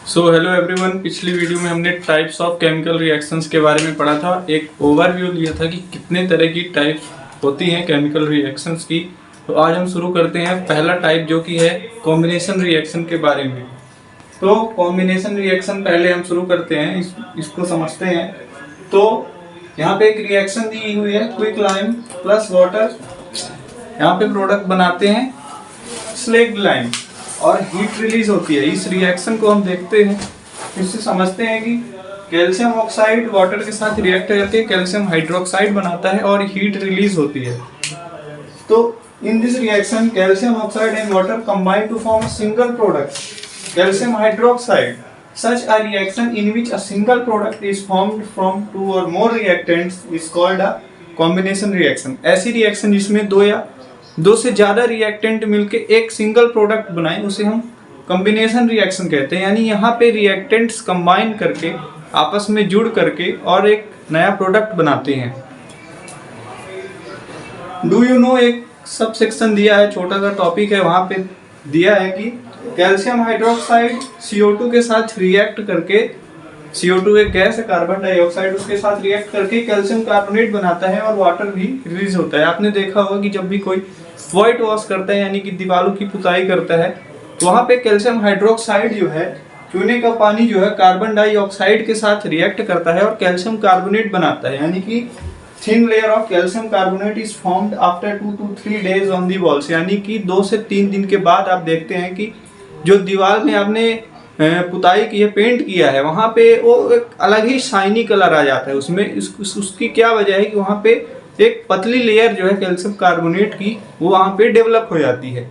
Hello everyone, पिछली video में हमने टाइप्स ऑफ केमिकल रिएक्शंस के बारे में पढ़ा था। एक ओवरव्यू लिया था कि कितने तरह की टाइप्स होती हैं केमिकल रिएक्शंस की। तो आज हम शुरू करते हैं पहला टाइप जो कि है कॉम्बिनेशन रिएक्शन के बारे में। तो कॉम्बिनेशन रिएक्शन पहले हम शुरू करते हैं, इसको समझते हैं। तो यहाँ पे एक रिएक्शन दी हुई है, क्विक लाइम प्लस वाटर। यहाँ पे प्रोडक्ट बनाते हैं स्लेक्ड लाइम और हीट रिलीज होती है। इस रिएक्शन को हम देखते हैं, इससे समझते हैं कि कैल्शियम ऑक्साइड वाटर के साथ रिएक्ट करके कैल्शियम हाइड्रोक्साइड बनाता है और हीट रिलीज होती है। तो in this reaction calcium oxide and water combine to form a single product calcium hydroxide. Such a reaction in which a single product is formed from two or more reactants is called a combination reaction। ऐसी reaction जिसमें दो से ज्यादा reactant मिलके एक single product बनाए उसे हम कॉम्बिनेशन रिएक्शन कहते हैं। यानी यहाँ पे रिएक्टेंट्स कंबाइन करके आपस में जुड़ करके और एक नया प्रोडक्ट बनाते हैं। डू यू नो एक सब सेक्शन दिया है, छोटा सा टॉपिक है, वहां पे दिया है कि कैल्शियम हाइड्रोक्साइड CO2 के साथ रिएक्ट करके, CO2 एक गैस है कार्बन डाइऑक्साइड, उसके साथ रिएक्ट करके कैल्शियम कार्बोनेट बनाता है और वाटर भी रिलीज होता है। आपने देखा होगा कि जब भी कोई व्हाइट वॉश करता है यानी कि दीवारों की पुताई करता है तो वहाँ पे कैल्शियम हाइड्रोक्साइड जो है, चूने का पानी जो है कार्बन डाइऑक्साइड के साथ रिएक्ट करता है और कैल्शियम कार्बोनेट बनाता है। यानी कि thin layer of calcium carbonate is formed after 2 to 3 days on the walls. यानी कि 2 से 3 दिन के बाद आप देखते हैं कि जो दीवार में आपने पुताई की है, पेंट किया है, वहाँ पे वो एक अलग ही शाइनी कलर आ जाता है उसमें। उसकी क्या वजह है कि वहाँ पे एक पतली लेयर जो है कैल्शियम कार्बोनेट की वो वहाँ पे डेवलप हो जाती है।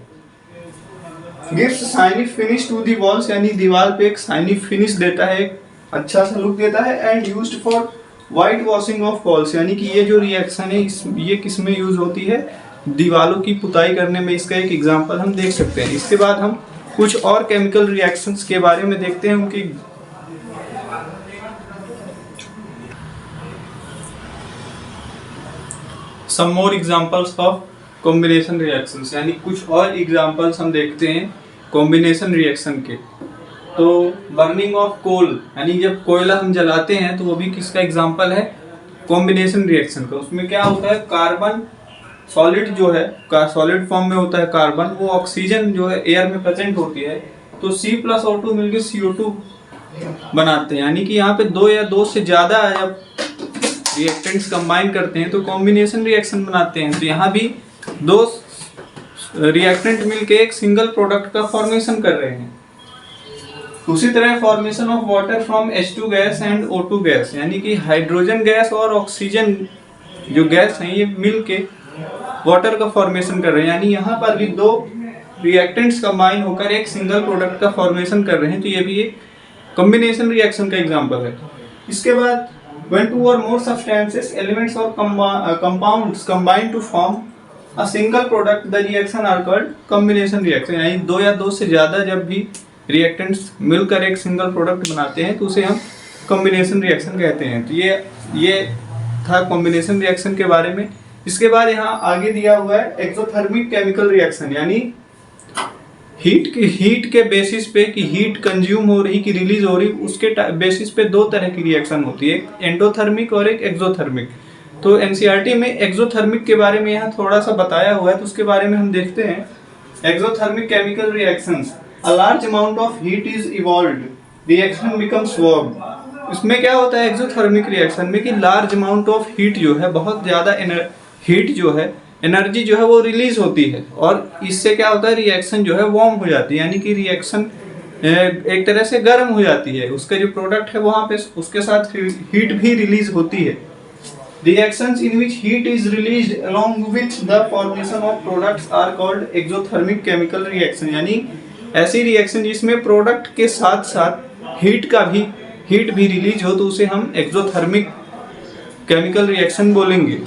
Gives shiny finish to the walls, यानी दीवार पे एक शाइनी फिनिश देता है, एक अच्छा सा लुक देता है। And used for white washing of walls, यानी कि ये जो रिएक्शन है ये किस में यूज होती है, दीवारों की पुताई करने में। इसका एक एग्जांपल हम देख सकते हैं। इसके बाद हम कुछ और केमिकल रिएक्शंस के बारे में देखते हैं, उनकी some more examples of combination reactions, यानी कुछ और एग्जांपल्स हम देखते हैं कॉम्बिनेशन रिएक्शन के। तो बर्निंग ऑफ कोल, यानी जब कोयला हम जलाते हैं तो वो भी किसका एग्जांपल है, कॉम्बिनेशन रिएक्शन का। उसमें क्या होता है, कार्बन सॉलिड जो है सॉलिड फॉर्म में होता है कार्बन, वो ऑक्सीजन जो है एयर में प्रेजेंट होती है, तो C+O2 मिलकर CO2 बनाते हैं। यानी कि यहाँ पे 2 या 2 से ज्यादा जब रिएक्टेंट्स कंबाइन करते हैं तो कॉम्बिनेशन रिएक्शन बनाते हैं। तो यहाँ भी 2 रिएक्टेंट मिलके एक सिंगल प्रोडक्ट का फॉर्मेशन कर रहे हैं। उसी तरह formation of water from H2 gas and O2 gas, यानी कि हाइड्रोजन गैस और ऑक्सीजन जो गैस है ये मिलके वाटर का फॉर्मेशन कर रहे हैं। यानी यहाँ पर भी 2 रिएक्टेंट्स कंबाइन होकर एक सिंगल प्रोडक्ट का फॉर्मेशन कर रहे हैं। तो ये भी एक कॉम्बिनेशन रिएक्शन का एग्जांपल है। इसके बाद when 2 or more substances, elements or compounds combine to form a single product, the reaction are called combination reaction। यानी 2 या 2 से ज्यादा जब भी रिएक्टेंट्स मिलकर एक सिंगल प्रोडक्ट बनाते हैं तो उसे हम कॉम्बिनेशन रिएक्शन कहते हैं। तो ये था कॉम्बिनेशन रिएक्शन के बारे में। इसके बाद यहाँ आगे दिया हुआ है एक्सोथर्मिक केमिकल रिएक्शन, यानी हीट के बेसिस पे कि हीट कंज्यूम हो रही कि रिलीज हो रही, उसके बेसिस पे 2 तरह की रिएक्शन होती है, एक एंडोथर्मिक और एक एक्सोथर्मिक। तो एनसीईआरटी में एक्सोथर्मिक के बारे में यहाँ थोड़ा सा बताया हुआ है, तो उसके बारे में हम देखते हैं। Exothermic chemical reactions, a large amount of heat is evolved, reaction becomes warm. इसमें क्या होता है एक्सोथर्मिक रिएक्शन में कि लार्ज अमाउंट ऑफ हीट जो है, बहुत ज्यादा हीट जो है, एनर्जी जो है वो रिलीज होती है और इससे क्या होता है रिएक्शन जो है वार्म हो जाती है। यानी कि रिएक्शन एक तरह से गर्म हो जाती है, उसका जो प्रोडक्ट है वहां पे उसके साथ हीट भी रिलीज होती है। Reactions in which heat is released along with the formation of products are called exothermic chemical reaction. यानी ऐसी रिएक्शन जिसमें प्रोडक्ट के साथ साथ हीट भी रिलीज हो तो उसे हम एक्सोथर्मिक केमिकल रिएक्शन बोलेंगे।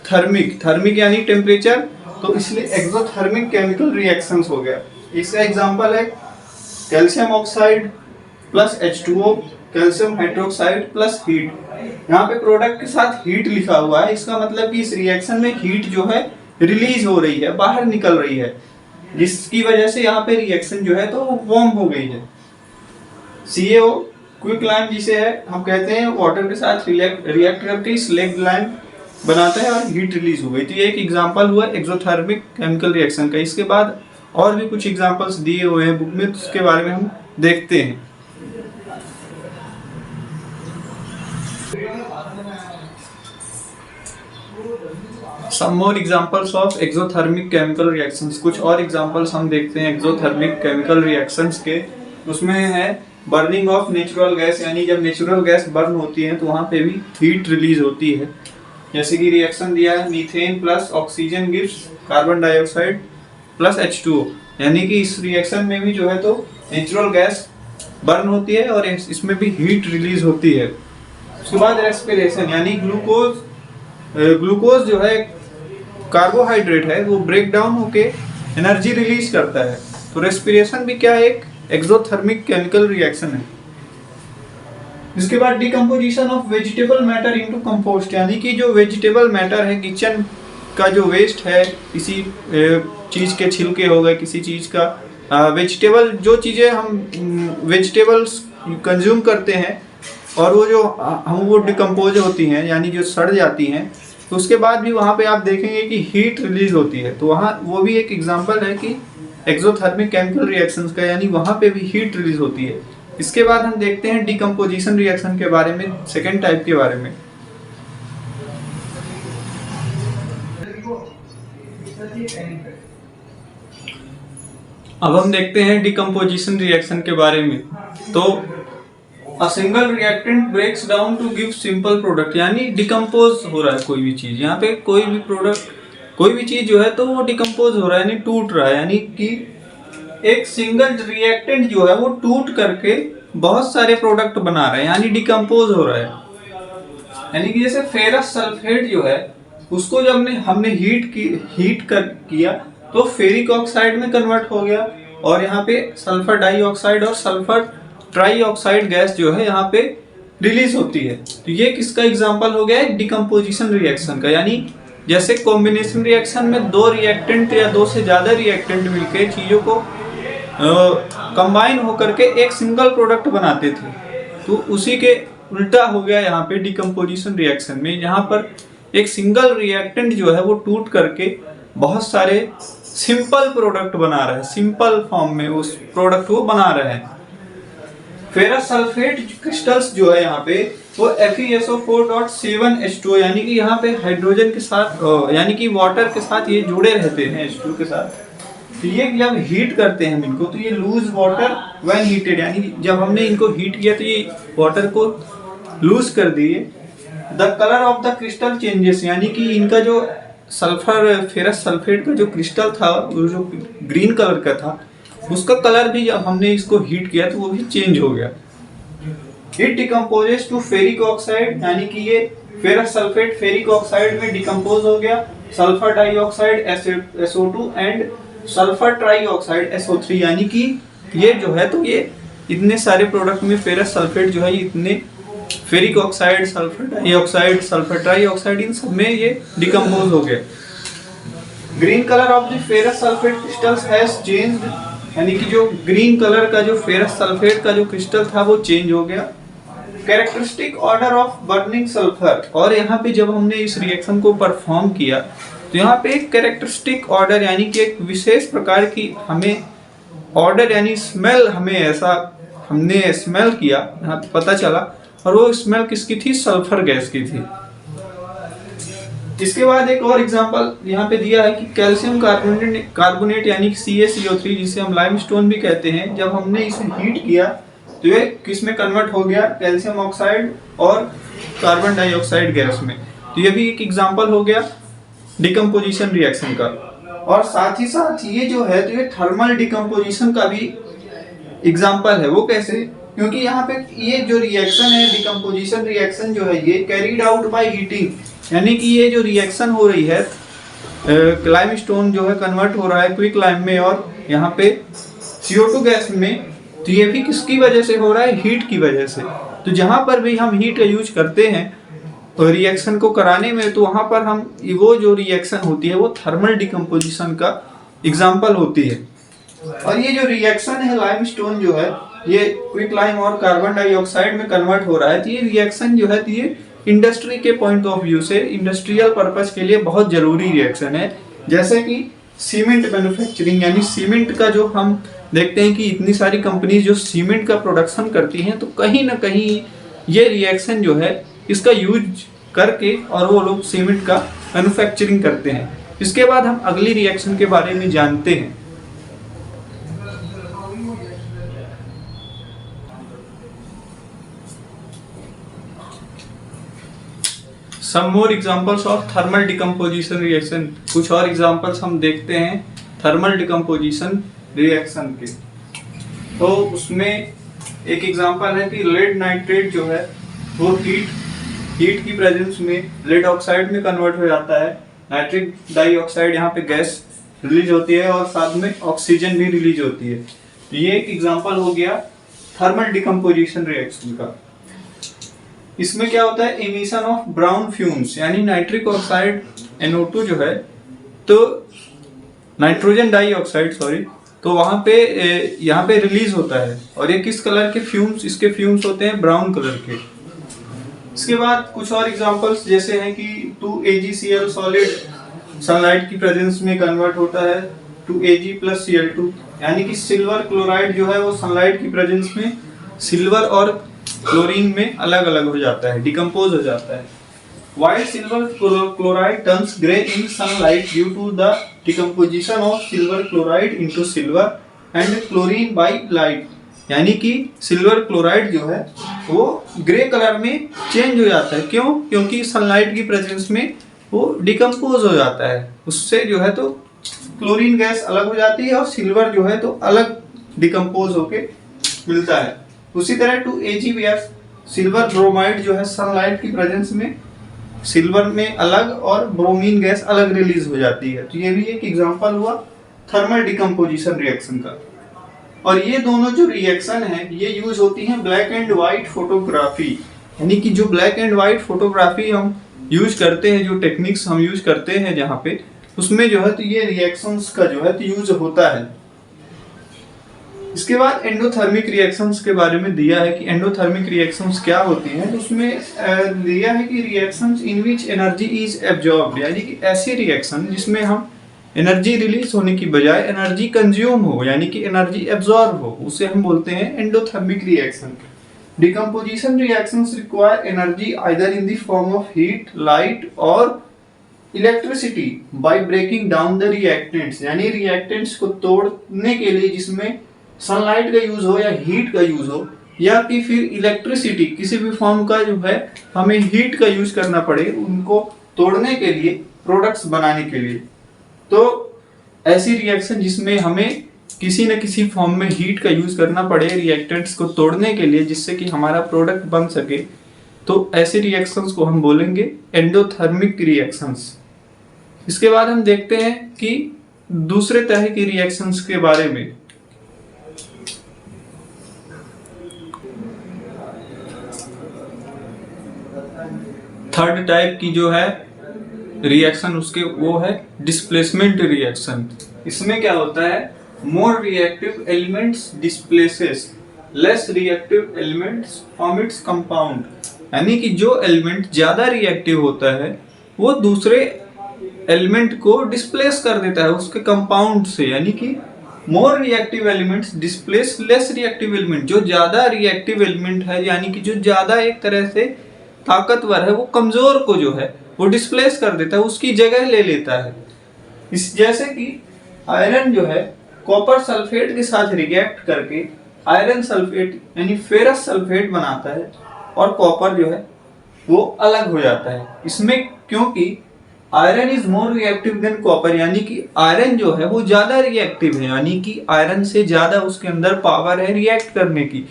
थर्मिक यानी टेम्परेचर, तो इसलिए एक्सोथर्मिक केमिकल रिएक्शंस हो गया। इसका एग्जांपल है calcium oxide plus H2O, calcium hydroxide plus heat. यहाँ पे प्रोडक्ट के साथ हीट लिखा हुआ है, इसका मतलब कि इस रिएक्शन में हीट जो है रिलीज हो रही है, बाहर निकल रही है। जिसकी वजह से यहाँ पे रिएक्शन जो है तो वार्म हो गई है। CaO क्विक लाइम जिसे है हम कहते हैं वाटर के साथ रिएक्ट करके स्लैग लाइम बनाता है और हीट रिलीज हो गई। तो ये एक एग्जांपल हुआ एक्सोथर्मिक केमिकल रिएक्शन का। इसके बाद और भी कुछ एग्जांपल्स दिए हुए हैं बुक में, तो उसके बारे में हम देखते हैं। Some more examples of exothermic chemical reactions। कुछ और एग्जांपल्स हम देखते हैं एक्सोथर्मिक केमिकल रिएक्शंस के। उसमें है बर्निंग ऑफ नेचुरल गैस, यानी जब नेचुरल गैस बर्न होती है तो वहाँ पे भी हीट रिलीज होती है। जैसे कि रिएक्शन दिया है methane plus oxygen gives carbon dioxide plus H2O, यानी कि इस रिएक्शन में भी जो है तो नेचुरल गैस बर्न होती है और इसमें भी हीट रिलीज होती है। उसके बाद रेस्पिरेशन, यानी ग्लूकोज जो है कार्बोहाइड्रेट है, वो ब्रेक डाउन होके एनर्जी रिलीज करता है। तो रेस्पिरेशन भी क्या है, एक एक्सोथर्मिक केमिकल रिएक्शन है। इसके बाद decomposition of vegetable matter into compost, यानी कि जो वेजिटेबल मैटर है, किचन का जो वेस्ट है, किसी चीज के छिलके हो गए, किसी चीज का वेजिटेबल, जो चीजें हम वेजिटेबल्स कंज्यूम करते हैं और वो डिकम्पोज होती हैं, यानी जो सड़ जाती हैं, तो उसके बाद भी वहाँ पे आप देखेंगे कि हीट रिलीज होती है। तो वहाँ वो भी एक एग्जांपल है कि एक्सोथर्मिक केमिकल रिएक्शंस का, यानी वहाँ पे भी हीट रिलीज होती है। इसके बाद हम देखते हैं डिकम्पोजिशन रिएक्शन के बारे में, सेकेंड टाइप के बारे में। अब हम देखते हैं डिकम्पोजिशन रिएक्शन के बारे में। तो a single reactant breaks down to give simple product, यानी डिकम्पोज हो रहा है कोई भी चीज। यहाँ पे कोई भी प्रोडक्ट, कोई भी चीज जो है तो वो डिकम्पोज हो रहा है, यानी टूट रहा है, यानी कि एक सिंगल रिएक्टेंट जो है वो टूट करके बहुत सारे प्रोडक्ट बना रहा है, यानी डिकम्पोज हो रहा है। यानी कि जैसे फेरस सल्फेट जो है उसको जब हमने हीट किया तो फेरिक ऑक्साइड में कन्वर्ट हो गया, और यहाँ पे सल्फर डाइऑक्साइड और सल्फर ट्राइऑक्साइड गैस जो है यहाँ पे रिलीज होती है। तो ये किसका एग्जांपल हो गया है, डिकम्पोजिशन रिएक्शन का। यानी जैसे कॉम्बिनेशन रिएक्शन में दो रिएक्टेंट या दो से ज्यादा रिएक्टेंट मिलकर चीजों को कंबाइन होकर के एक सिंगल प्रोडक्ट बनाते थे, तो उसी के उल्टा हो गया यहाँ पे डिकम्पोजिशन रिएक्शन में। यहाँ पर एक सिंगल रिएक्टेंट जो है वो टूट करके बहुत सारे सिंपल प्रोडक्ट बना रहा है, सिंपल फॉर्म में उस प्रोडक्ट को बना रहे हैं। फेरस सल्फेट क्रिस्टल्स जो है यहाँ पे वो FeSO4.7H2O, यानी कि यहाँ पे हाइड्रोजन के साथ यानी कि वाटर के साथ ये जुड़े रहते हैं H2 के साथ। तो ये जब हीट करते हैं इनको तो ये लूज वाटर व्हेन हीटेड, यानी जब हमने इनको हीट किया तो ये वाटर को लूज कर दिए। The colour of the crystal changes, यानी कि इनका जो सल्फर फेरस सल्फेट का जो क्रिस्टल था वो जो ग्रीन कलर का था, उसका कलर भी जब हमने इसको हीट किया तो वो भी चेंज हो गया। It decomposes to ferric oxide, यानी कि ये फेरस सल्फेट फेरिक ऑक्साइड में डिकम्पोज हो गया, sulphur dioxide SO2 and sulphur trioxide SO3, यानी कि ये जो है तो ये इतने सारे प्रोडक्ट में फेरस सल्फेट जो है इतने ferric oxide, sulphur dioxide, sulphur trioxide, इन सब में ये डिकम्पोज हो गए। Green colour of the ferrous sulphate crystals has changed, यानी कि जो ग्रीन कलर का जो फेरस सल्फेट का जो क्रिस्टल था वो चेंज हो गया। Characteristic order of burning sulphur, और यहाँ पे जब हमने इस रिएक्शन को परफॉर्म किया तो यहाँ पे एक कैरेक्टरिस्टिक ऑर्डर, यानी कि एक विशेष प्रकार की हमें ऑर्डर यानी स्मेल, हमें ऐसा हमने स्मेल किया, यहाँ पता चला, और वो स्मेल किसकी थी, सल्फर गैस की थी। इसके बाद एक और एग्जांपल यहाँ पे दिया है कि कैल्शियम कार्बोनेट यानी CaCO3, जिसे हम लाइमस्टोन भी कहते हैं, जब हमने इसे हीट किया तो ये किस में कन्वर्ट हो गया, कैल्शियम ऑक्साइड और कार्बन डाइऑक्साइड गैस में। तो ये भी एक एग्जांपल हो गया डिकम्पोजिशन रिएक्शन का। और साथ ही साथ ये जो है तो ये थर्मल डिकम्पोजिशन का भी एग्जांपल है। वो कैसे, क्योंकि यहाँ पे ये जो रिएक्शन है डिकम्पोजिशन रिएक्शन जो है ये कैरीड आउट बाय हीटिंग, यानी कि ये जो रिएक्शन हो रही है लाइमस्टोन जो है कन्वर्ट हो रहा है क्विक लाइम में और यहाँ पे CO2 गैस में, तो ये भी किसकी वजह से हो रहा है, हीट की वजह से। तो जहाँ पर भी हम हीट का यूज करते हैं रिएक्शन को कराने में, तो वहाँ पर हम वो जो रिएक्शन होती है वो थर्मल डिकम्पोजिशन का एग्जाम्पल होती है। और ये जो रिएक्शन है लाइमस्टोन जो है ये क्विक लाइम और कार्बन डाइऑक्साइड में कन्वर्ट हो रहा है। तो ये रिएक्शन जो है ये इंडस्ट्री के पॉइंट ऑफ व्यू से इंडस्ट्रियल पर्पस के लिए बहुत जरूरी रिएक्शन है। जैसे कि सीमेंट मैन्युफैक्चरिंग, यानी सीमेंट का जो हम देखते हैं कि इतनी सारी कंपनी जो सीमेंट का प्रोडक्शन करती हैं, तो कहीं ना कहीं ये रिएक्शन जो है इसका यूज करके और वो लोग सीमेंट का मैन्युफैक्चरिंग करते हैं। इसके बाद हम अगली रिएक्शन के बारे में जानते हैं। Some more examples of thermal decomposition reaction. कुछ और एग्जांपल्स हम देखते हैं थर्मल डिकम्पोजिशन रिएक्शन के। तो उसमें एक एग्जांपल है कि लेड नाइट्रेट जो है वो हीट की प्रेजेंस में लेड ऑक्साइड में कन्वर्ट हो जाता है। नाइट्रिक डाइऑक्साइड यहाँ पे गैस रिलीज होती है और साथ में ऑक्सीजन भी रिलीज होती है। तो ये एक एग्जांपल हो गया थर्मल डिकम्पोजिशन रिएक्शन का। इसमें क्या होता है, एमिशन ऑफ ब्राउन फ्यूम्स, यानी नाइट्रिक ऑक्साइड NO2 जो है तो नाइट्रोजन डाइऑक्साइड तो वहां पे यहाँ पे रिलीज होता है। और ये किस कलर के फ्यूम्स, इसके फ्यूम्स होते हैं ब्राउन कलर के। इसके बाद कुछ और एग्जांपल्स जैसे हैं कि 2AgCl सॉलिड सनलाइट की प्रेजेंस में कन्वर्ट होता है to Ag+Cl2, यानी कि सिल्वर क्लोराइड जो है वो सनलाइट की प्रेजेंस में सिल्वर और क्लोरीन में अलग अलग हो जाता है, डिकम्पोज हो जाता है। While silver chloride turns gray in sunlight due to the decomposition of silver chloride into silver and chlorine by light, यानी कि सिल्वर क्लोराइड जो है वो ग्रे कलर में चेंज हो जाता है। क्यों? क्योंकि सनलाइट की प्रेजेंस में वो डिकम्पोज हो जाता है। उससे जो है तो क्लोरीन गैस अलग हो जाती है और सिल्वर जो है तो अलग डिकम्पोज होके मिलता है। उसी तरह 2AgBr सिल्वर ब्रोमाइड जो है सनलाइट की प्रेजेंस में सिल्वर में अलग और ब्रोमीन गैस अलग रिलीज हो जाती है। तो ये भी एक एग्जांपल हुआ थर्मल डिकम्पोजिशन रिएक्शन का। और ये दोनों जो रिएक्शन है ये यूज होती हैं ब्लैक एंड व्हाइट फोटोग्राफी, यानी कि जो ब्लैक एंड व्हाइट फोटोग्राफी हम यूज करते हैं, जो टेक्निक्स हम यूज करते हैं जहाँ पे, उसमें जो है तो ये रिएक्शंस का जो है तो यूज होता है। इसके बाद एंडोथर्मिक रिएक्शंस के बारे में दिया है कि एंडोथर्मिक रिएक्शंस क्या होती हैं। तो उसमें दिया है कि reactions in which energy is absorbed, यानी कि ऐसी रिएक्शन जिसमें हम एनर्जी रिलीज होने की बजाय एनर्जी कंज्यूम हो, यानी कि एनर्जी एब्जॉर्ब हो, उसे हम बोलते हैं endothermic reaction. Decomposition reactions require energy either in the form of heat, light और electricity by breaking down the reactants, यानी रिएक्टेंट्स को तोड़ने के लिए जिसमें सनलाइट का यूज हो या हीट का यूज हो, या कि फिर इलेक्ट्रिसिटी किसी भी फॉर्म का जो है हमें हीट का यूज करना पड़े उनको तोड़ने के लिए, प्रोडक्ट्स बनाने के लिए। तो ऐसी रिएक्शन जिसमें हमें किसी न किसी फॉर्म में हीट का यूज करना पड़े रिएक्टेंट्स को तोड़ने के लिए जिससे कि हमारा प्रोडक्ट बन सके, तो ऐसे रिएक्शंस को हम बोलेंगे एंडोथर्मिक रिएक्शंस। इसके बाद हम देखते हैं कि दूसरे तरह की रिएक्शंस के बारे में। थर्ड टाइप की जो है रिएक्शन उसके वो है डिस्प्लेसमेंट रिएक्शन। इसमें क्या होता है, more reactive elements displaces less reactive elements from its compound, यानी कि जो एलिमेंट ज्यादा रिएक्टिव होता है वो दूसरे एलिमेंट को डिस्प्लेस कर देता है उसके कंपाउंड से, यानी कि more reactive elements displace less reactive element. जो ज्यादा रिएक्टिव एलिमेंट है, यानी कि जो ज्यादा एक तरह से ताकतवर है, वो कमजोर को जो है वो डिस्प्लेस कर देता है, उसकी जगह ले लेता है। इस जैसे कि आयरन जो है कॉपर सल्फेट के साथ रिएक्ट करके आयरन सल्फेट यानी फेरस सल्फेट बनाता है और कॉपर जो है वो अलग हो जाता है। इसमें क्योंकि iron is more reactive than copper, यानी कि आयरन जो है वो ज्यादा रिएक्टिव है, यानी कि आयरन से ज्यादा उसके अंदर पावर है रिएक्ट करने की।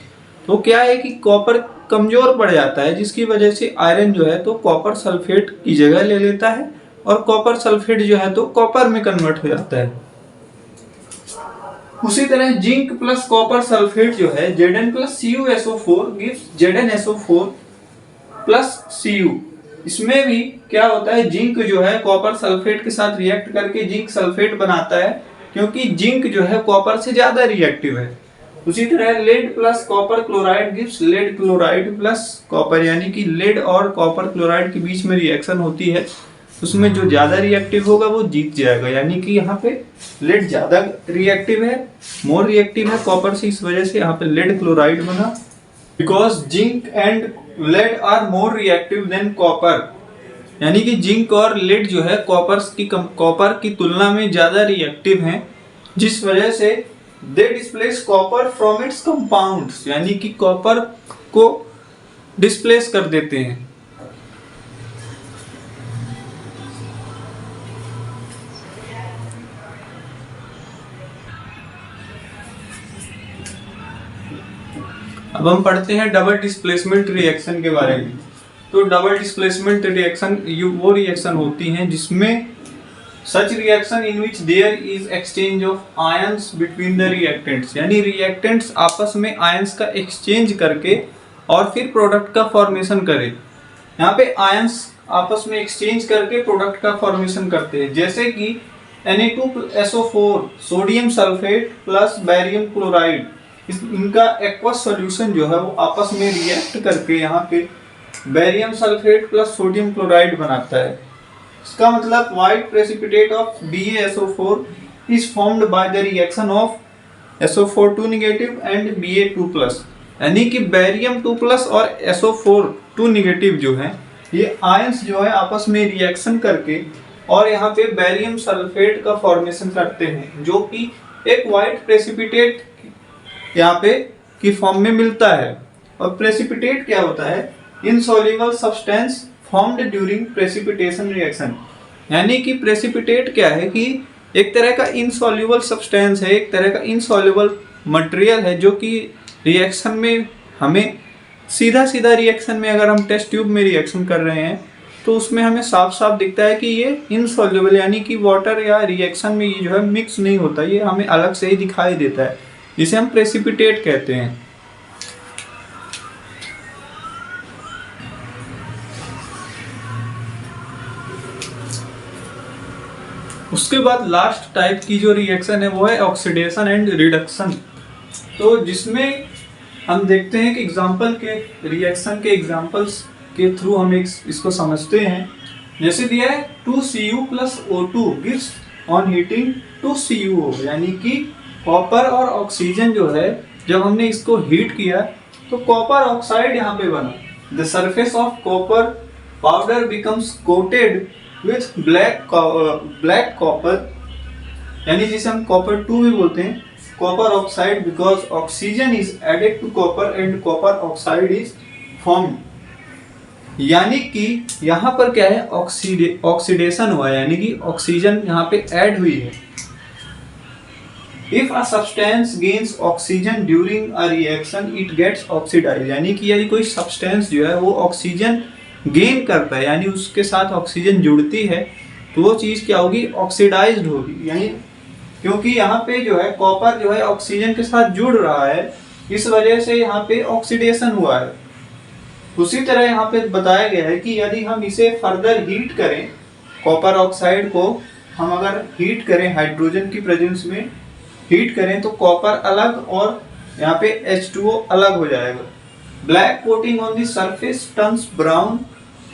तो क्या है कि कॉपर कमजोर पड़ जाता है, जिसकी वजह से आयरन जो है तो कॉपर सल्फेट की जगह ले लेता है और कॉपर सल्फेट जो है तो कॉपर में कन्वर्ट हो जाता है। उसी तरह जिंक प्लस कॉपर सल्फेट जो है Zn plus CuSO4 gives ZnSO4 plus Cu। इसमें भी क्या होता है, जिंक जो है कॉपर सल्फेट के साथ रिएक्ट करके जिंक सल्फेट बनाता है, क्योंकि जिंक जो है कॉपर से ज्यादा रिएक्टिव है। उसी तरह lead plus copper chloride gives lead chloride plus copper, यानी कि लेड और कॉपर क्लोराइड के बीच में रिएक्शन होती है, उसमें जो ज्यादा रिएक्टिव होगा वो जीत जाएगा। यानी कि यहाँ पे लेड ज्यादा रिएक्टिव है, मोर रिएक्टिव है कॉपर से, इस वजह से यहाँ पे लेड क्लोराइड बना। Because zinc and lead are more reactive than copper, यानी कि जिंक और लेड जो है कॉपर की तुलना में ज्यादा रिएक्टिव हैं, जिस वजह से they displace copper from its compounds, यानी कि कॉपर को डिस्प्लेस कर देते हैं। अब हम पढ़ते हैं डबल डिस्प्लेसमेंट रिएक्शन के बारे में। तो डबल डिस्प्लेसमेंट रिएक्शन वो रिएक्शन होती हैं जिसमें such reaction in which there is exchange of ions between the reactants, यानी रिएक्टेंट्स आपस में आयंस का एक्सचेंज करके और फिर प्रोडक्ट का फॉर्मेशन करे। यहाँ पे आयंस आपस में एक्सचेंज करके प्रोडक्ट का फॉर्मेशन करते हैं, जैसे कि Na2SO4 sodium sulphate plus barium chloride, इनका एक्वस सॉल्यूशन जो है वो आपस में रिएक्ट करके यहाँ पे barium sulphate plus sodium chloride बनाता है। इसका मतलब white precipitate of BaSO4 is formed by the reaction of SO4 2 negative and Ba2 plus, यानी कि बैरियम 2 प्लस और SO4 2 नेगेटिव जो है ये आयंस जो है आपस में रिएक्शन करके और यहाँ पे बैरियम सल्फेट का फॉर्मेशन करते हैं, जो कि एक व्हाइट प्रेसिपिटेट यहाँ पे की फॉर्म में मिलता है। और प्रेसिपिटेट क्या होता है? Insoluble substance formed during precipitation reaction, यानी कि प्रेसिपिटेट क्या है कि एक तरह का इनसॉल्युबल सब्सटेंस है, एक तरह का इनसॉल्युबल मटेरियल है, जो कि रिएक्शन में हमें सीधा रिएक्शन में अगर हम टेस्ट ट्यूब में रिएक्शन कर रहे हैं तो उसमें हमें साफ साफ दिखता है कि ये इनसॉल्युबल, यानी कि वाटर या रिएक्शन में ये जो है मिक्स नहीं होता, ये हमें अलग से ही दिखाई देता है, जिसे हम प्रेसिपिटेट कहते हैं। उसके बाद लास्ट टाइप की जो रिएक्शन है वो है ऑक्सीडेशन एंड रिडक्शन। तो जिसमें हम देखते हैं कि एग्जांपल के रिएक्शन के एग्जांपल्स के थ्रू हम इसको समझते हैं। जैसे दिया है 2Cu plus O2 gives on heating 2CuO, यानी कि कॉपर और ऑक्सीजन जो है जब हमने इसको हीट किया तो कॉपर ऑक्साइड यहाँ पे बना। The surface of copper powder becomes coated with black copper, यानी जिसे हम कॉपर 2 भी बोलते हैं, copper oxide, because oxygen is added to copper and copper oxide is formed. यानी कि यहाँ पर क्या है, ऑक्सीडेशन हुआ, यानी कि ऑक्सीजन यहाँ पे ऐड हुई है। If a substance gains oxygen during a reaction, it gets oxidized, यानी कि यदि कोई सब्सटेंस जो है वो ऑक्सीजन गेन करता है, यानी उसके साथ ऑक्सीजन जुड़ती है, तो वो चीज़ क्या होगी, ऑक्सीडाइज्ड होगी। यानी क्योंकि यहाँ पे जो है कॉपर जो है ऑक्सीजन के साथ जुड़ रहा है, इस वजह से यहाँ पे ऑक्सीडेशन हुआ है। उसी तरह यहाँ पे बताया गया है कि यदि हम इसे फर्दर हीट करें, कॉपर ऑक्साइड को हम अगर हीट करें, हाइड्रोजन की प्रेजेंस में हीट करें, तो कॉपर अलग और यहाँ पे H2O अलग हो जाएगा। Black coating on the surface turns brown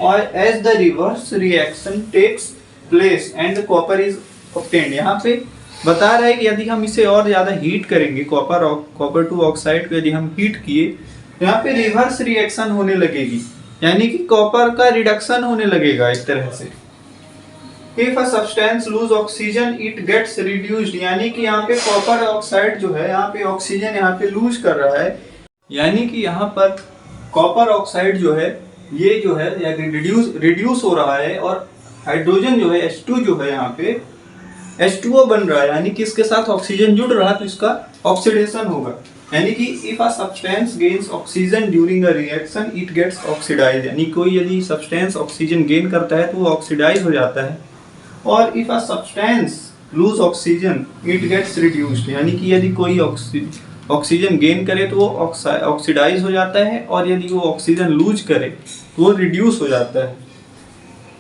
और as the reverse reaction takes place and copper is obtained. यहाँ पे बता रहा है कि यदि हम इसे और ज़्यादा हीट करेंगे, कॉपर 2 ऑक्साइड को यदि हम हीट किए, तो यहाँ पे रिवर्स रिएक्शन होने लगेगी, यानी कि कॉपर का रिडक्शन होने लगेगा एक तरह से। If a substance lose oxygen, it gets reduced, यानी कि यहाँ पे कॉपर ऑक्साइड जो है यहाँ पे ऑक्सीजन यहाँ पे लूज कर रहा है, यानी कि यहाँ पर कॉपर ऑक्साइड जो है ये जो है रिड्यूस हो रहा है, और हाइड्रोजन जो है H2 जो है यहाँ पे H2O बन रहा है, यानी कि इसके साथ ऑक्सीजन जुड़ रहा है, तो इसका ऑक्सीडेशन होगा। यानी कि if a substance gains oxygen during a reaction it gets oxidise, यानी कोई यदि सब्सटेंस ऑक्सीजन गेन करता है तो वो ऑक्सीडाइज हो जाता है। और if a substance lose oxygen it gets reduced, यानी कि यदि कोई ऑक्सीजन गेन करे तो वो ऑक्सीडाइज हो जाता है, और यदि वो ऑक्सीजन लूज करे तो वो रिड्यूस हो जाता है।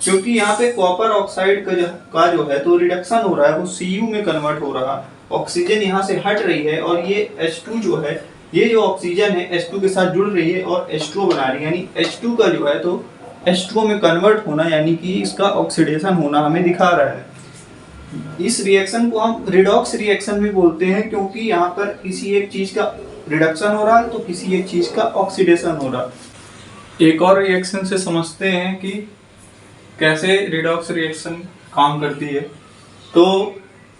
क्योंकि यहाँ पे कॉपर ऑक्साइड का जो है तो रिडक्शन हो रहा है, वो Cu में कन्वर्ट हो रहा है, ऑक्सीजन यहाँ से हट रही है और ये H2 जो है, ये जो ऑक्सीजन है H2 के साथ जुड़ रही है और H2O बना रही है, यानी H2 का जो है तो H2O में कन्वर्ट होना, यानी कि इसका ऑक्सीडेशन होना हमें दिखा रहा है। इस रिएक्शन को हम रिडॉक्स रिएक्शन भी बोलते हैं, क्योंकि यहाँ पर किसी एक चीज का रिडक्शन हो रहा है तो किसी एक चीज का ऑक्सीडेशन हो रहा है। एक और रिएक्शन से समझते हैं कि कैसे रिडॉक्स रिएक्शन काम करती है। तो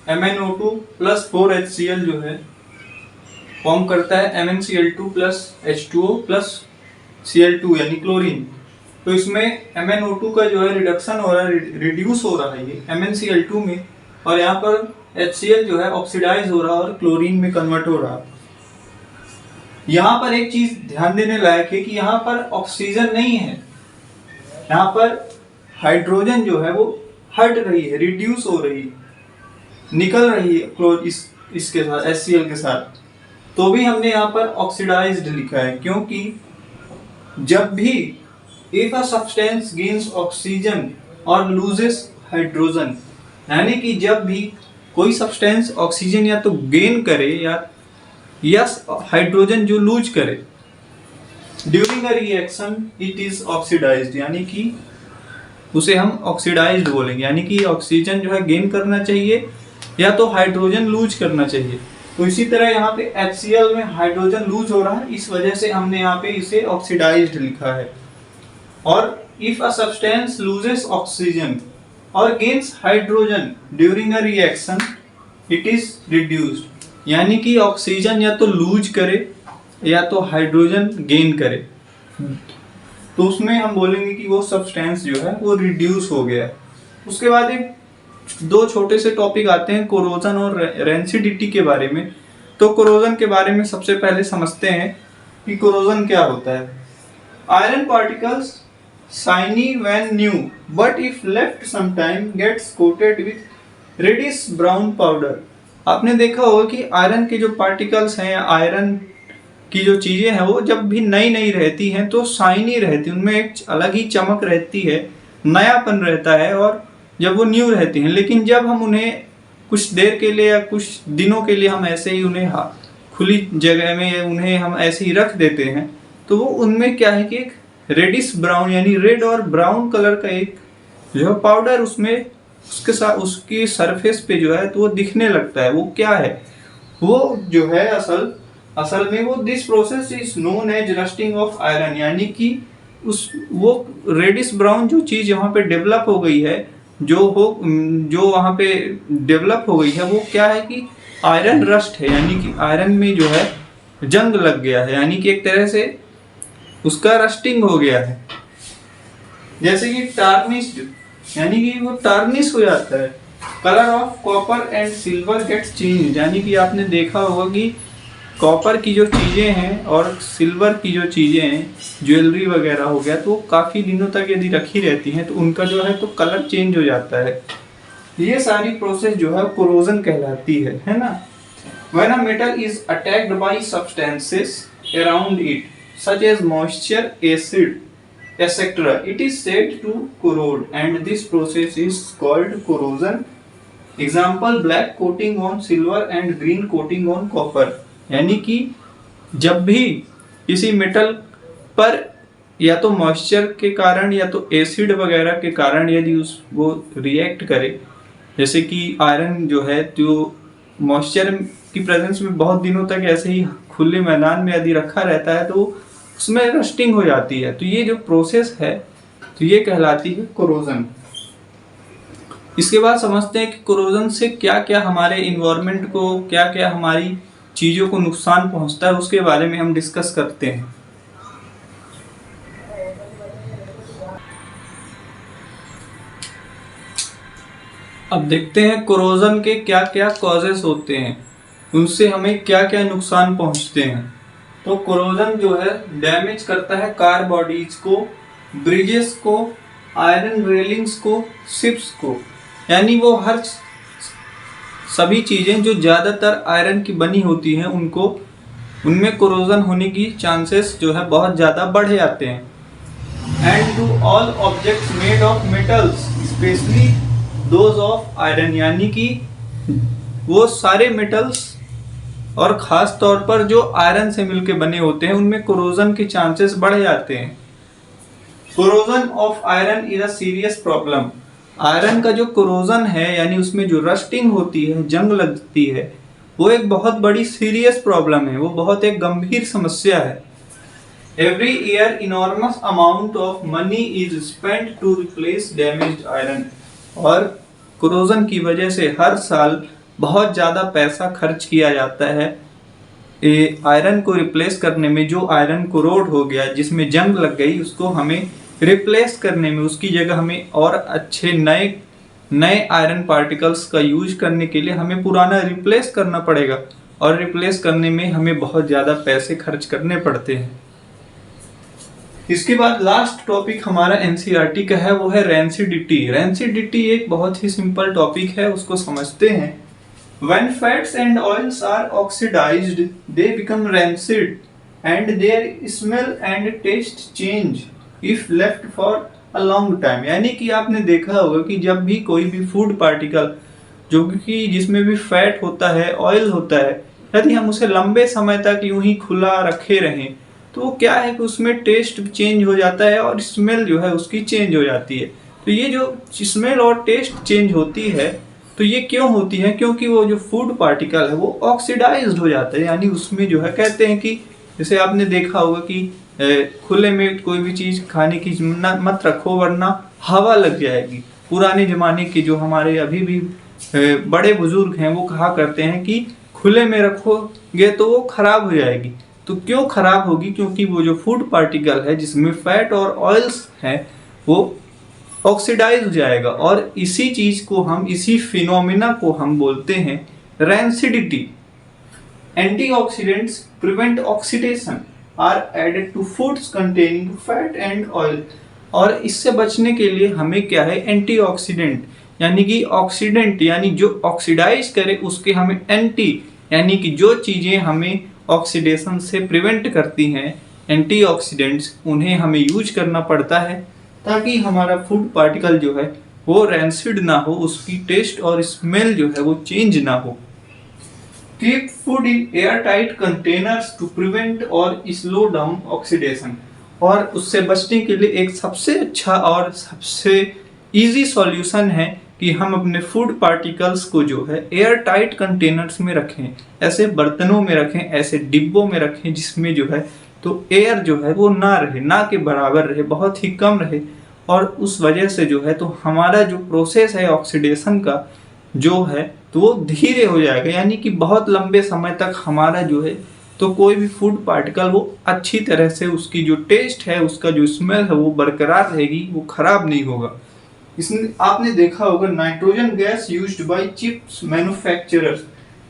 MnO2 प्लस 4HCl जो है फॉर्म करता है MnCl2 plus H2O plus Cl2 यानी क्लोरीन। तो इसमें MnO2 का जो है रिडक्शन हो रहा है, रिड्यूस हो रहा है ये MnCl2 में, और यहाँ पर HCl जो है ऑक्सीडाइज हो रहा है और क्लोरीन में कन्वर्ट हो रहा है। यहाँ पर एक चीज ध्यान देने लायक है कि यहाँ पर ऑक्सीजन नहीं है, यहाँ पर हाइड्रोजन जो है वो हट रही है, रिड्यूस हो रही है, निकल रही है इसके साथ HCl के साथ। तो भी हमने यहाँ पर ऑक्सीडाइज्ड लिखा है, क्योंकि जब भी if a substance gains oxygen और लूजेस हाइड्रोजन, यानी कि जब भी कोई सब्सटेंस ऑक्सीजन या तो गेन करे या हाइड्रोजन जो लूज करे, during a reaction it is oxidised, यानी कि उसे हम ऑक्सीडाइज्ड बोलेंगे, यानी कि ऑक्सीजन जो है गेन करना चाहिए या तो हाइड्रोजन लूज करना चाहिए। तो इसी तरह यहाँ पे HCl में हाइड्रोजन लूज हो रहा है, इस वजह से हमने यहाँ पे इसे ऑक्सीडाइज्ड लिखा है। और if a substance loses oxygen or gains hydrogen during a reaction it is reduced, यानी कि ऑक्सीजन या तो लूज करे या तो हाइड्रोजन गेन करे, तो उसमें हम बोलेंगे कि वो सब्सटेंस जो है वो रिड्यूस हो गया। उसके बाद एक दो छोटे से टॉपिक आते हैं कोरोजन और रेंसिडिटी के बारे में। तो कोरोजन के बारे में सबसे पहले समझते हैं कि कोरोजन क्या होता है। Iron particles shiny when new but if left some time gets coated with reddish brown powder। आपने देखा होगा कि आयरन के जो पार्टिकल्स हैं, आयरन की जो चीजें हैं, वो जब भी नई नई रहती हैं तो शाइनी रहती है, उनमें एक अलग ही चमक रहती है, नयापन रहता है, और जब वो न्यू रहती हैं। लेकिन जब हम उन्हें कुछ देर के लिए या कुछ दिनों के लिए हम ऐसे ही उन्हें खुली जगह में उन्हें हम ऐसे ही रख देते हैं, तो वो उनमें क्या है कि एक रेडिश ब्राउन यानी रेड और ब्राउन कलर का एक जो है पाउडर उसमें उसके साथ उसकी सरफेस पे जो है तो वो दिखने लगता है। वो क्या है, वो जो है असल में वो this process is known as rusting of iron, यानी कि वो रेडिश ब्राउन जो चीज यहाँ पे डेवलप हो गई है, जो वहाँ पे डेवलप हो गई है, वो क्या है कि आयरन रस्ट है, यानी कि आयरन में जो है जंग लग गया है, यानी कि एक तरह से उसका रस्टिंग हो गया है। जैसे कि टार्निश्ड, यानी कि वो टार्निश हो जाता है। Colour of copper and silver gets change, यानी कि आपने देखा होगा कि कॉपर की जो चीजें हैं और सिल्वर की जो चीजें हैं, ज्वेलरी वगैरह हो गया, तो काफी दिनों तक यदि रखी रहती हैं तो उनका जो है तो कलर चेंज हो जाता है। ये सारी प्रोसेस जो है कोरोजन कहलाती है ना। When a metal is attacked by substances around it such as moisture, acid, etc., it is said to corrode, and this process is called corrosion. Example, black coating on silver and green coating on copper। यानी कि जब भी किसी metal पर या तो moisture के कारण या तो एसिड वगैरह के कारण यदि वो रिएक्ट करे, जैसे कि आयरन जो है तो मॉइस्चर की प्रेजेंस में बहुत दिनों तक ऐसे ही खुले मैदान में यदि रखा रहता है तो उसमें रस्टिंग हो जाती है। तो ये जो प्रोसेस है तो ये कहलाती है कोरोजन। इसके बाद समझते हैं कि कोरोजन से क्या क्या हमारे इन्वायरमेंट को, क्या क्या हमारी चीज़ों को नुकसान पहुंचता है, उसके बारे में हम डिस्कस करते हैं। अब देखते हैं कोरोजन के क्या क्या कॉजेस होते हैं, उनसे हमें क्या क्या नुकसान पहुंचते हैं। तो कोरोजन जो है डैमेज करता है कार बॉडीज को, ब्रिजेस को, आयरन रेलिंग्स को, शिप्स को, यानी वो हर सभी चीज़ें जो ज़्यादातर आयरन की बनी होती हैं उनमें कोरोजन होने की चांसेस जो है बहुत ज़्यादा बढ़ जाते हैं। And to all objects made of metals specially those of iron, यानी कि वो सारे मेटल्स और ख़ास तौर पर जो आयरन से मिलके बने होते हैं उनमें कोरोजन के चांसेस बढ़ जाते हैं। Corrosion of iron is a serious problem. Iron का जो कोरोजन है यानी उसमें जो रस्टिंग होती है, जंग लगती है, वो एक बहुत बड़ी सीरियस प्रॉब्लम है, वो बहुत एक गंभीर समस्या है। Every year enormous amount of money is spent to replace damaged iron. और कोरोजन की वजह से हर साल बहुत ज़्यादा पैसा खर्च किया जाता है आयरन को रिप्लेस करने में। जो आयरन कोरोड हो गया, जिसमें जंग लग गई, उसको हमें रिप्लेस करने में, उसकी जगह हमें और अच्छे नए आयरन पार्टिकल्स का यूज करने के लिए हमें पुराना रिप्लेस करना पड़ेगा, और रिप्लेस करने में हमें बहुत ज़्यादा पैसे खर्च करने पड़ते हैं। इसके बाद लास्ट टॉपिक हमारा एनसीईआरटी का है, वो है रेंसिडिटी। रेंसिडिटी एक बहुत ही सिंपल टॉपिक है, उसको समझते हैं। When fats and oils are oxidized, they become rancid and their smell and taste change if left for a long time। यानी कि आपने देखा होगा कि जब भी कोई भी फूड पार्टिकल जो कि जिसमें भी फैट होता है, ऑयल होता है, यदि हम उसे लंबे समय तक यूं ही खुला रखे रहें तो वो क्या है कि उसमें टेस्ट चेंज हो जाता है और स्मेल जो है उसकी चेंज हो जाती है। तो ये जो स्मेल और टेस्ट चेंज होती है तो ये क्यों होती है? क्योंकि वो जो फूड पार्टिकल है वो ऑक्सीडाइज्ड हो जाता है। यानी उसमें जो है, कहते हैं कि जैसे आपने देखा होगा कि खुले में कोई भी चीज़ खाने की मत रखो वरना हवा लग जाएगी। पुराने ज़माने के जो हमारे अभी भी बड़े बुजुर्ग हैं वो कहा करते हैं कि खुले में रखोगे तो वो खराब हो जाएगी। तो क्यों खराब होगी? क्योंकि वो जो फूड पार्टिकल है जिसमें फैट और ऑयल्स हैं वो ऑक्सीडाइज हो जाएगा। और इसी चीज को हम, इसी फिनोमिना को हम बोलते हैं rancidity. Antioxidants prevent oxidation are added to foods containing fat and oil. और इससे बचने के लिए हमें क्या है? एंटीऑक्सीडेंट, यानी कि ऑक्सीडेंट यानी जो ऑक्सीडाइज करे उसके हमें एंटी, यानी कि जो चीजें हमें ऑक्सीडेशन से प्रिवेंट करती हैं, एंटीऑक्सीडेंट्स, उन्हें हमें यूज करना पड़ता है ताकि हमारा फूड पार्टिकल जो है वो रैंसिड ना हो, उसकी टेस्ट और स्मेल जो है वो चेंज ना हो। Keep food in airtight containers to prevent और स्लो डाउन ऑक्सीडेशन। और उससे बचने के लिए एक सबसे अच्छा और सबसे इजी सॉल्यूशन है कि हम अपने फूड पार्टिकल्स को जो है एयर टाइट कंटेनर्स में रखें, ऐसे बर्तनों में रखें, ऐसे डिब्बों में रखें जिसमें जो है तो एयर जो है वो ना रहे, ना के बराबर रहे, बहुत ही कम रहे। और उस वजह से जो है तो हमारा जो प्रोसेस है ऑक्सीडेशन का जो है तो वो धीरे हो जाएगा। यानी कि बहुत लंबे समय तक हमारा जो है तो कोई भी फूड पार्टिकल वो अच्छी तरह से, उसकी जो टेस्ट है, उसका जो स्मेल है वो बरकरार रहेगी, वो खराब नहीं होगा। इसमें आपने देखा होगा nitrogen gas used by chips manufacturers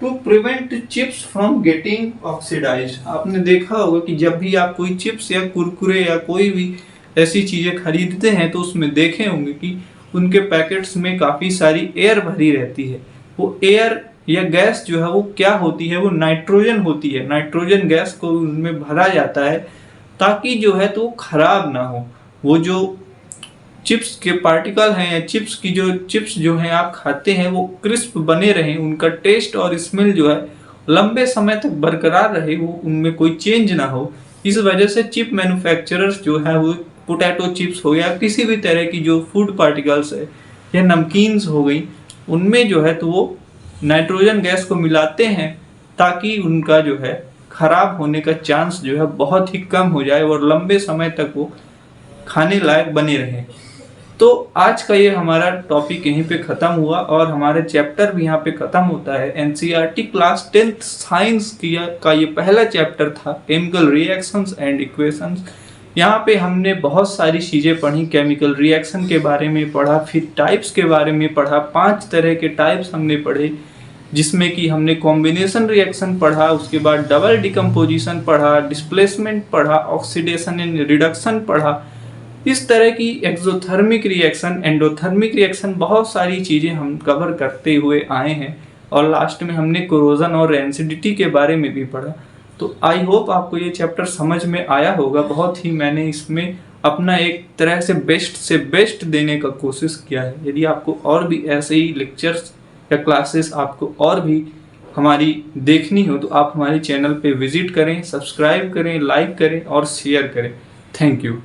to prevent chips from getting oxidised. आपने देखा होगा कि जब भी आप कोई चिप्स या कुरकुरे या कोई भी ऐसी चीज़ें खरीदते हैं तो उसमें देखे होंगे कि उनके पैकेट्स में काफ़ी सारी एयर भरी रहती है। वो एयर या गैस जो है वो क्या होती है? वो नाइट्रोजन होती है। नाइट्रोजन गैस को उनमें भरा जाता है ताकि जो है तो खराब ना हो। वो जो चिप्स के पार्टिकल हैं या चिप्स जो हैं आप खाते हैं वो क्रिस्प बने रहें, उनका टेस्ट और स्मेल जो है लंबे समय तक बरकरार रहे, वो उनमें कोई चेंज ना हो। इस वजह से चिप मैन्युफैक्चरर्स जो है वो पोटैटो चिप्स हो या किसी भी तरह की जो फूड पार्टिकल्स है या नमकीन्स हो गई, उनमें जो है तो वो नाइट्रोजन गैस को मिलाते हैं ताकि उनका जो है खराब होने का चांस जो है बहुत ही कम हो जाए और लंबे समय तक वो खाने लायक बने रहे। तो आज का ये हमारा टॉपिक यहीं पे ख़त्म हुआ और हमारे चैप्टर भी यहाँ पे ख़त्म होता है। एनसीईआरटी क्लास 10th साइंस का ये पहला चैप्टर था, केमिकल रिएक्शंस एंड इक्वेशंस। यहाँ पे हमने बहुत सारी चीज़ें पढ़ी, केमिकल रिएक्शन के बारे में पढ़ा, फिर टाइप्स के बारे में पढ़ा, 5 तरह के टाइप्स हमने पढ़े, जिसमें कि हमने कॉम्बिनेशन रिएक्शन पढ़ा, उसके बाद डबल डिकम्पोजिशन पढ़ा, डिस्प्लेसमेंट पढ़ा, ऑक्सीडेशन एंड रिडक्शन पढ़ा, इस तरह की एक्सोथर्मिक रिएक्शन, एंडोथर्मिक रिएक्शन, बहुत सारी चीज़ें हम कवर करते हुए आए हैं। और लास्ट में हमने कोरोजन और रेंसिडिटी के बारे में भी पढ़ा। तो आई होप आपको ये चैप्टर समझ में आया होगा। बहुत ही मैंने इसमें अपना एक तरह से बेस्ट देने का कोशिश किया है। यदि आपको और भी ऐसे ही लेक्चर्स या क्लासेस आपको और भी हमारी देखनी हो तो आप हमारे चैनल पे विजिट करें, सब्सक्राइब करें, लाइक करें और शेयर करें। Thank you.